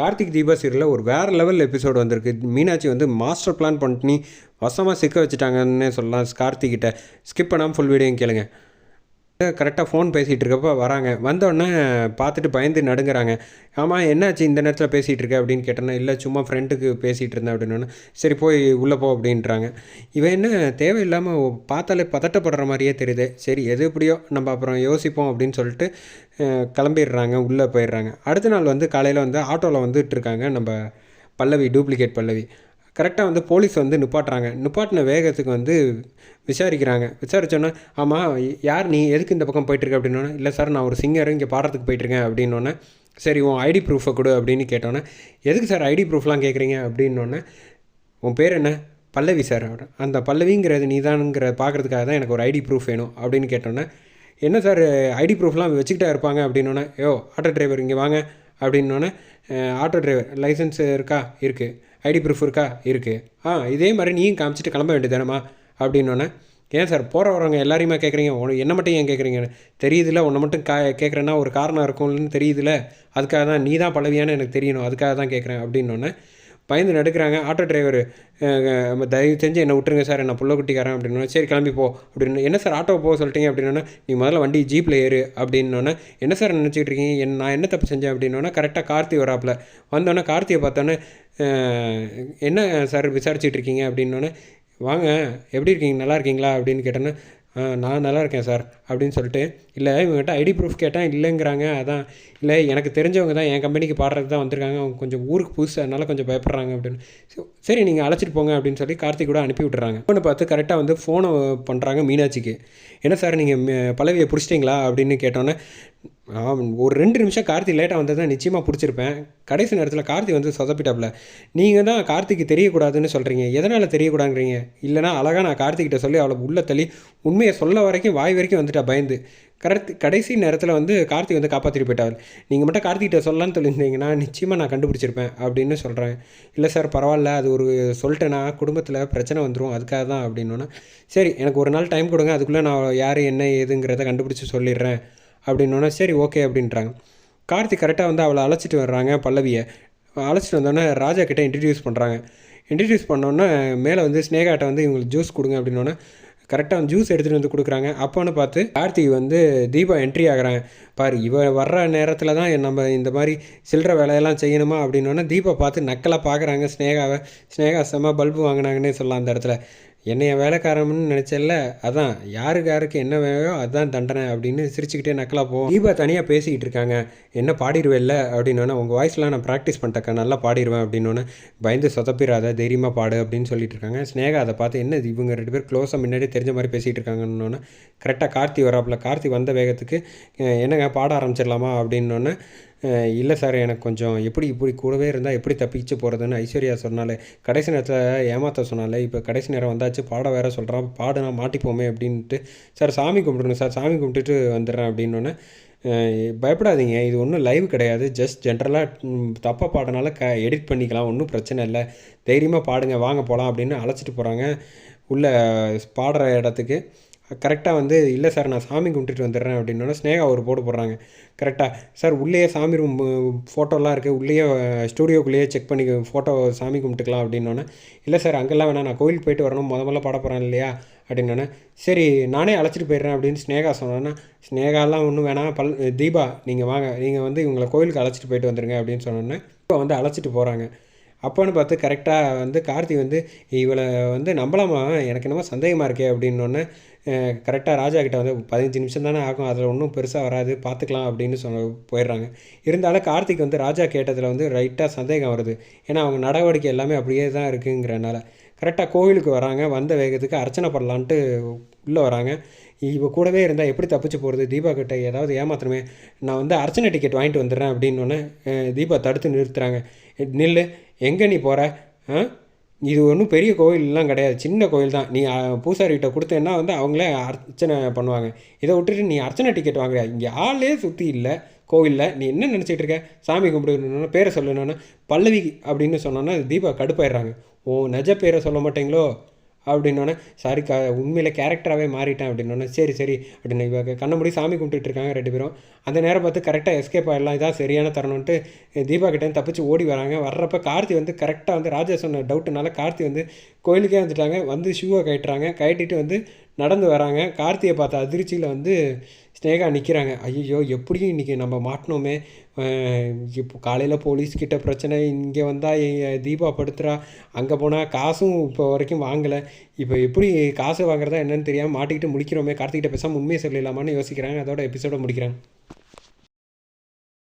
கார்த்திக் தீபா சீரியலில் ஒரு வேறு லெவல் எபிசோடு வந்திருக்கு. மீனாட்சி வந்து மாஸ்டர் பிளான் பண்ணி வசமாக சிக்க வச்சுட்டாங்கன்னு சொல்லலாம். கார்த்திக்கிட்ட ஸ்கிப் பண்ணாமல் ஃபுல் வீடியோ கேளுங்க. கரெக்டாக ஃபோன் பேசிகிட்டு இருக்கப்போ வராங்க. வந்தோடனே பார்த்துட்டு பயந்து நடுங்கிறாங்க. ஆமாம் என்னாச்சு இந்த நேரத்தில் பேசிகிட்டு இருக்க அப்படின்னு கேட்டேன்னா, இல்லை சும்மா ஃப்ரெண்டுக்கு பேசிகிட்டு இருந்தேன் அப்படின்னோடனே, சரி போய் உள்ளே போ அப்படின்றாங்க. இவன் என்ன தேவையில்லாமல் பார்த்தாலே பதட்டப்படுற மாதிரியே தெரியுது. சரி எது எப்படியோ நம்ம அப்புறம் யோசிப்போம் அப்படின்னு சொல்லிட்டு கிளம்பிடுறாங்க, உள்ளே போயிடுறாங்க. அடுத்த நாள் வந்து காலையில் வந்து ஆட்டோவில் வந்துட்டு இருக்காங்க நம்ம பல்லவி, டூப்ளிகேட் பல்லவி. கரெக்டாக வந்து போலீஸ் வந்து நிப்பாட்டுறாங்க. நிப்பாட்டின வேகத்துக்கு வந்து விசாரிக்கிறாங்க. விசாரித்தோன்னே, ஆமாம் யார் நீ, எதுக்கு இந்த பக்கம் போயிட்டுருக்க அப்படின்னோன்னே, இல்லை சார் நான் ஒரு சிங்கர் இங்கே பாடுறதுக்கு போயிட்டுருக்கேன் அப்படின்னோடனே, சரி உன் ஐடி ப்ரூஃபை கொடு அப்படின்னு கேட்டோன்னே, எதுக்கு சார் ஐடி ப்ரூஃப்லாம் கேட்குறீங்க அப்படின்னோடனே, உன் பேர் என்ன, பல்லவி சார். அந்த பல்லவிங்கிறது நீ தானுங்கிற பார்க்குறதுக்காக தான் எனக்கு ஒரு ஐடி ப்ரூஃப் வேணும் அப்படின்னு கேட்டோன்னே, என்ன சார் ஐடி ப்ரூஃப்லாம் வச்சுக்கிட்டா இருப்பாங்க அப்படின்னோடனே, ஆட்டோ டிரைவர் இங்கே வாங்க அப்படின்னோடனே, ஆட்டோ டிரைவர் லைசன்ஸ் இருக்கா, இருக்குது. ஐடி ப்ரூஃப் இருக்கா, இருக்குது. இதே மாதிரி நீயும் காமிச்சிட்டு கிளம்ப வேண்டியதானம்மா அப்படின்னோடனே, ஏன் சார் போகிற வரவங்க எல்லாரையுமே கேட்குறீங்க, என்ன மட்டும் ஏன் கேட்குறீங்கன்னு தெரியுதுல, உன்னை மட்டும் கேட்குறேன்னா ஒரு காரணம் இருக்கும்னு தெரியுதுல, அதுக்காக தான் நீ தான் பல்லவியான்னு எனக்கு தெரியணும், அதுக்காக தான் கேட்குறேன் அப்படின்னோடனே பயந்து நடுக்கிறாங்க. ஆட்டோ டிரைவர் தயவு செஞ்சு என்னை விட்டுருங்க சார், நான் புள்ள குட்டிக்காரன் அப்படின்னா, சரி கிளம்பி போ அப்படின்னு. என்ன சார் ஆட்டோ போக சொல்லிட்டீங்க அப்படின்னா, நீ முதல்ல வண்டி ஜீப்பில் ஏறு அப்படின்னோடனே, என்ன சார் நினச்சிக்கிட்டு இருக்கீங்க, நான் என்ன தப்பு செஞ்சேன் அப்படின்னோடனே கரெக்டாக கார்த்தி வராப்பில். வந்தோடனே கார்த்தியை பார்த்தோன்னே, என்ன சார் விசாரிச்சுட்டு இருக்கீங்க அப்படின்னோடனே, வாங்க எப்படி இருக்கீங்க, நல்லா இருக்கீங்களா அப்படின்னு கேட்டோன்னே, நான் நல்லா இருக்கேன் சார் அப்படின்னு சொல்லிட்டு, இல்லை இவங்ககிட்ட ஐடி ப்ரூஃப் கேட்டேன் இல்லைங்கிறாங்க. அதான் இல்லை எனக்கு தெரிஞ்சவங்க தான் என் கம்பெனிக்கு பாடுறதுக்கு தான் வந்திருக்காங்க, அவங்க கொஞ்சம் ஊருக்கு புதுசு அதனால் கொஞ்சம் பயப்படுறாங்க அப்படின்னு. சரி நீங்கள் அழைச்சிட்டு போங்க அப்படின்னு சொல்லி கார்த்திக் கூட அனுப்பி விட்டுறாங்க. ஃபோனை பார்த்து கரெக்டாக வந்து ஃபோனை பண்ணுறாங்க மீனாட்சிக்கு. என்ன சார் நீங்கள் பல்லவியை பிடிச்சிட்டிங்களா அப்படின்னு கேட்டோன்னே, ஒரு 2 நிமிஷம் கார்த்தி லேட்டாக வந்தது தான் நிச்சயமாக பிடிச்சிருப்பேன். கடைசி நேரத்தில் கார்த்தி வந்து சொதப்பிட்டாப்புல. நீங்கள் தான் கார்த்திக்கு தெரியக்கூடாதுன்னு சொல்கிறீங்க, எதனால் தெரியக்கூடாதுங்கிறீங்க? இல்லைனா அழகாக நான் கார்த்திகிட்ட சொல்லி அவளை உள்ள தள்ளி உண்மையை சொல்ல வரைக்கும் வாய் வரைக்கும் வந்துட்டா பயந்து. கடைசி நேரத்தில் வந்து கார்த்திக் வந்து காப்பாற்றிட்டு போயிட்டாள். நீங்கள் மட்டும் கார்த்திகிட்ட சொல்லலான்னு சொல்லியிருந்தீங்கன்னா நிச்சயமாக நான் கண்டுபிடிச்சிருப்பேன் அப்படின்னு சொல்கிறேன். இல்லை சார் பரவாயில்ல, அது ஒரு சொல்லிட்டேன்னா குடும்பத்தில் பிரச்சனை வந்துடும், அதுக்காக தான் அப்படின்னோன்னா, சரி எனக்கு ஒரு நாள் டைம் கொடுங்க, அதுக்குள்ளே நான் யார் என்ன ஏதுங்கிறத கண்டுபிடிச்சி சொல்லிடுறேன் அப்படின்னோன்னா, சரி ஓகே அப்படின்றாங்க. கார்த்திக் கரெக்டாக வந்து அவளை அழைச்சிட்டு வர்றாங்க பல்லவியை. அழைச்சிட்டு வந்தோடனே ராஜா கிட்டே இன்ட்ரடியூஸ் பண்ணுறாங்க. இன்ட்ரடியூஸ் பண்ணோன்னே மேலே வந்து ஸ்னேகாட்ட வந்து இவங்களுக்கு ஜூஸ் கொடுங்க அப்படின்னோன்னே கரெக்டாக வந்து ஜூஸ் எடுத்துகிட்டு வந்து கொடுக்குறாங்க. அப்போன்னு பார்த்து கார்த்திக் வந்து தீபா என்ட்ரி ஆகிறாங்க. பாரு இவ வர்ற நேரத்தில் தான் நம்ம இந்த மாதிரி சில்லற வேலையெல்லாம் செய்யணுமா அப்படின்னோடனே தீபா பார்த்து நக்கலாக பார்க்குறாங்க ஸ்னேகாவை. ஸ்னேகா செம்ம பல்பு வாங்கினாங்கன்னே சொல்லலாம் அந்த இடத்துல. என்னைய வேலைக்காரம்னு நினச்சல, அதான் யாருக்கு என்ன வேலையோ அதுதான் தண்டனை அப்படின்னு சிரிச்சுக்கிட்டே நக்கலாக போவோம். தீபா தனியாக பேசிக்கிட்டு இருக்காங்க. என்ன பாடிடுவேல்ல அப்படின்னோடனே, உங்கள் வாய்ஸ்லாம் நான் ப்ராக்டிஸ் பண்ணிட்டேக்கா, நல்லா பாடிடுவேன் அப்படின்னோடனே, பயந்து சொதப்பிடாத தைரியமாக பாடு அப்படின்னு சொல்லிட்டு இருக்காங்க. ஸ்னேகா அதை பார்த்து என்ன இவங்க 2 பேர் க்ளோஸாக முன்னாடியே தெரிஞ்ச மாதிரி பேசிகிட்டு இருக்காங்கன்னொன்னே கரெக்டாக கார்த்தி வராப்பில். கார்த்தி வந்த வேகத்துக்கு என்னங்க பாட ஆரம்பிச்சிடலாமா அப்படின்னோடனே, இல்லை சார் எனக்கு கொஞ்சம் இப்படி கூடவே இருந்தால் எப்படி தப்பிச்சு போகிறதுன்னு ஐஸ்வர்யா சொன்னாலே, கடைசி நேரத்தில் ஏமாற்ற சொன்னாலே, இப்போ கடைசி நேரம் வந்தாச்சு பாட வேறு சொல்கிறான், பாடுனா மாட்டிப்போமே அப்படின்ட்டு, சார் சாமி கும்பிட்ருங்க சார், சாமி கும்பிட்டுட்டு வந்துடுறேன் அப்படின்னோடனே, பயப்படாதீங்க இது ஒன்றும் லைவ் கிடையாது, ஜஸ்ட் ஜென்ரலாக தப்பாக பாடனால எடிட் பண்ணிக்கலாம், ஒன்றும் பிரச்சனை இல்லை, தைரியமாக பாடுங்க வாங்க போகலாம் அப்படின்னு அழைச்சிட்டு போகிறாங்க உள்ளே பாடுற இடத்துக்கு. கரெக்டாக வந்து இல்லை சார் நான் சாமி கும்பிட்டுட்டு வந்துடுறேன் அப்படின்னோடனே ஸ்னேகா ஒரு போடுறாங்க. கரெக்டாக சார் உள்ளேயே சாமி ரூம் ஃபோட்டோலாம் இருக்குது, உள்ளேயே ஸ்டூடியோக்குள்ளேயே செக் பண்ணி ஃபோட்டோ சாமி கும்பிட்டுக்கலாம் அப்படின்னோடனே, இல்லை சார் அங்கெல்லாம் வேணாம், நான் கோயிலுக்கு போயிட்டு வரணும், முதல்ல பாட போகிறேன் இல்லையா அப்படின்னோடனே, சரி நானே அழைச்சிட்டு போயிடுறேன் அப்படின்னு ஸ்னேகா சொன்னோன்னா, ஸ்னேகாலாம் ஒன்றும் வேணாம் தீபா நீங்கள் வாங்க, நீங்கள் வந்து இவங்களை கோயிலுக்கு அழைச்சிட்டு போயிட்டு வந்துடுங்க அப்படின்னு சொன்னோன்னே இப்போ வந்து அழைச்சிட்டு போகிறாங்க. அப்போன்னு பார்த்து கரெக்டாக வந்து கார்த்தி வந்து இவளை வந்து நம்பலாமா, எனக்கு என்னமோ சந்தேகமாக இருக்கே அப்படின்னோடனே கரெக்டாக ராஜா கிட்டே வந்து 15 நிமிஷம் தானே ஆகும், அதில் ஒன்றும் பெருசாக வராது பார்த்துக்கலாம் அப்படின்னு போயிடுறாங்க. இருந்தாலும் கார்த்திக் வந்து ராஜா கேட்டதில் வந்து ரைட்டாக சந்தேகம் வருது. ஏன்னா அவங்க நடவடிக்கை எல்லாமே அப்படியே தான் இருக்குங்கிறனால கரெக்டாக கோவிலுக்கு வராங்க. வந்த வேகத்துக்கு அர்ச்சனை பண்ணலான்ட்டு உள்ளே வராங்க. இவ கூடவே இருந்தால் எப்படி தப்பிச்சு போகிறது, தீபா கிட்டே ஏதாவது ஏமாத்தணுமே, நான் வந்து அர்ச்சனை டிக்கெட் வாங்கிட்டு வந்துடுறேன் அப்படின்னோடனே தீபா தடுத்து நிறுத்துறாங்க. நில்லு, எங்கே நீ போகிற, இது ஒன்றும் பெரிய கோயிலெலாம் கிடையாது, சின்ன கோயில் தான், நீ பூசாரிகிட்ட கொடுத்தேன்னா வந்து அவங்களே அர்ச்சனை பண்ணுவாங்க, இதை விட்டுட்டு நீ அர்ச்சனை டிக்கெட் வாங்குறியா, இங்கே ஆளே சுற்றி இல்லை கோவிலில், நீ என்ன நினச்சிட்டு இருக்க, சாமி கும்பிடுன்னு பேரை சொல்லணுன்னா பல்லவி அப்படின்னு சொன்னோன்னா தீபா கடுப்பாயிடுறாங்க. ஓ நெஜ பேரை சொல்ல மாட்டீங்களோ அப்படின்னோடனே சாரி உண்மையில் கேரக்டராகவே மாறிட்டேன் அப்படின்னோடனே சரி சரி அப்படின்னு இவங்க கண்ண மூடி சாமி கும்பிட்டுட்டு இருக்காங்க 2 பேரும். அந்த நேரம் பார்த்து கரெக்டாக எஸ்கேப் ஆகிடலாம், இதான் சரியான தருணம்ன்ட்டு தீபா கிட்டேருந்து தப்பிச்சு ஓடி வராங்க. வர்றப்ப கார்த்தி வந்து கரெக்டாக வந்து ராஜா சொன்ன டவுட்டுனால கார்த்தி வந்து கோயிலுக்கே வந்துட்டாங்க. வந்து ஷூவை கட்டுறாங்க, கட்டிட்டு வந்து நடந்து வராங்க. கார்த்தியை பார்த்த அதிர்ச்சியில் வந்து ஸ்னேகா நிற்கிறாங்க. ஐயோ எப்படியும் இன்றைக்கி நம்ம மாட்டினோமே, இப்போ காலையில் போலீஸ்கிட்ட பிரச்சனை, இங்கே வந்தால் தீபா படுத்துகிறா, அங்கே போனால் காசும் இப்போ வரைக்கும் வாங்கலை, இப்போ எப்படி காசு வாங்குறதா என்னன்னு தெரியாமல் மாட்டிக்கிட்டு முழிக்கிறோமே, கார்த்திகிட்ட பேசாமல் உண்மையை சொல்லிடலாமான்னு யோசிக்கிறாங்க. அதோட எபிசோட முடிக்கிறாங்க.